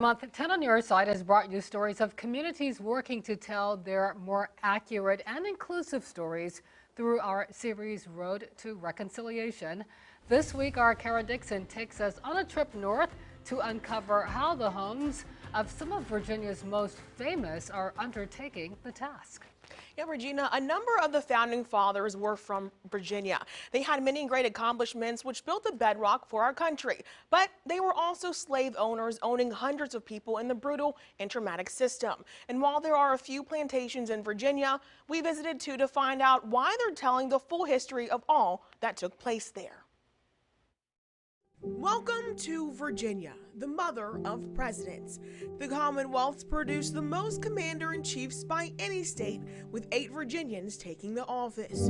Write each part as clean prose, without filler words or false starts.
Month 10 on your side has brought you stories of communities working to tell their more accurate and inclusive stories through our series Road to Reconciliation. This week, our Kara Dixon takes us on a trip north to uncover how the homes of some of Virginia's most famous are undertaking the task. Yeah, Regina, a number of the founding fathers were from Virginia. They had many great accomplishments which built the bedrock for our country. But they were also slave owners, owning hundreds of people in the brutal and traumatic system. And while there are a few plantations in Virginia, we visited two to find out why they're telling the full history of all that took place there. Welcome to Virginia, the mother of presidents. The Commonwealth's produced the most commander-in-chiefs by any state, with 8 Virginians taking the office.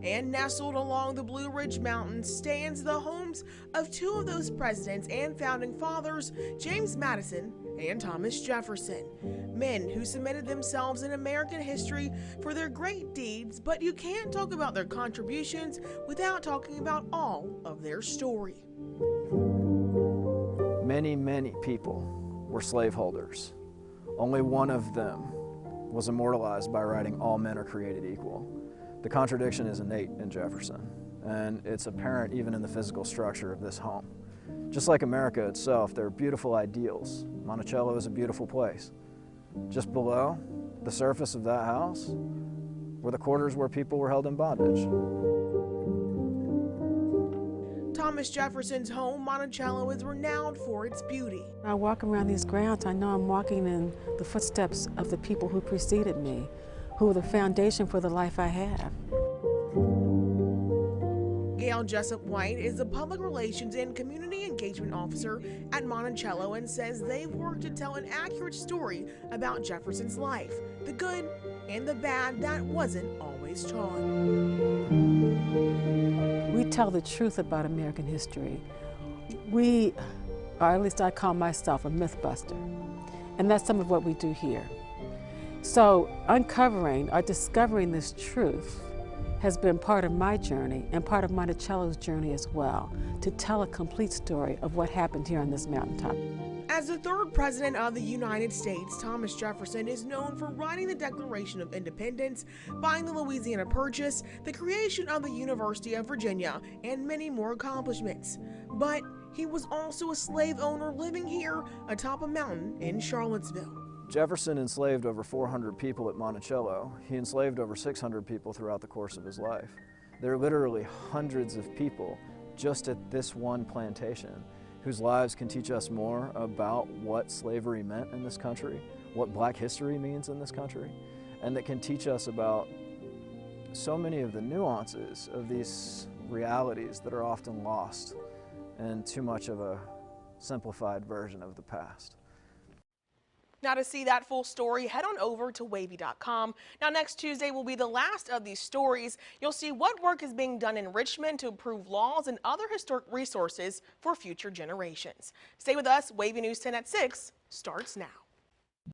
And nestled along the Blue Ridge Mountains stands the homes of 2 of those presidents and founding fathers, James Madison and Thomas Jefferson. Men who cemented themselves in American history for their great deeds, but you can't talk about their contributions without talking about all of their story. Many people were slaveholders. Only one of them was immortalized by writing, "All men are created equal." The contradiction is innate in Jefferson, and it's apparent even in the physical structure of this home. Just like America itself, there are beautiful ideals. Monticello is a beautiful place. Just below the surface of that house were the quarters where people were held in bondage. Thomas Jefferson's home, Monticello, is renowned for its beauty. When I walk around these grounds, I know I'm walking in the footsteps of the people who preceded me, who were the foundation for the life I have. Gail Jessup White is the Public Relations and Community Engagement Officer at Monticello and says they've worked to tell an accurate story about Jefferson's life, the good and the bad that wasn't always taught. We tell the truth about American history. We, or at least I call myself a myth buster, and that's some of what we do here. So uncovering or discovering this truth has been part of my journey and part of Monticello's journey as well, to tell a complete story of what happened here on this mountaintop. As the 3rd president of the United States, Thomas Jefferson is known for writing the Declaration of Independence, buying the Louisiana Purchase, the creation of the University of Virginia, and many more accomplishments. But he was also a slave owner living here atop a mountain in Charlottesville. Jefferson enslaved over 400 people at Monticello. He enslaved over 600 people throughout the course of his life. There are literally hundreds of people just at this one plantation whose lives can teach us more about what slavery meant in this country, what Black history means in this country, and that can teach us about so many of the nuances of these realities that are often lost in too much of a simplified version of the past. Now, to see that full story, head on over to WAVY.com. Now, next Tuesday will be the last of these stories. You'll see what work is being done in Richmond to improve laws and other historic resources for future generations. Stay with us. WAVY News 10 at 6 starts now.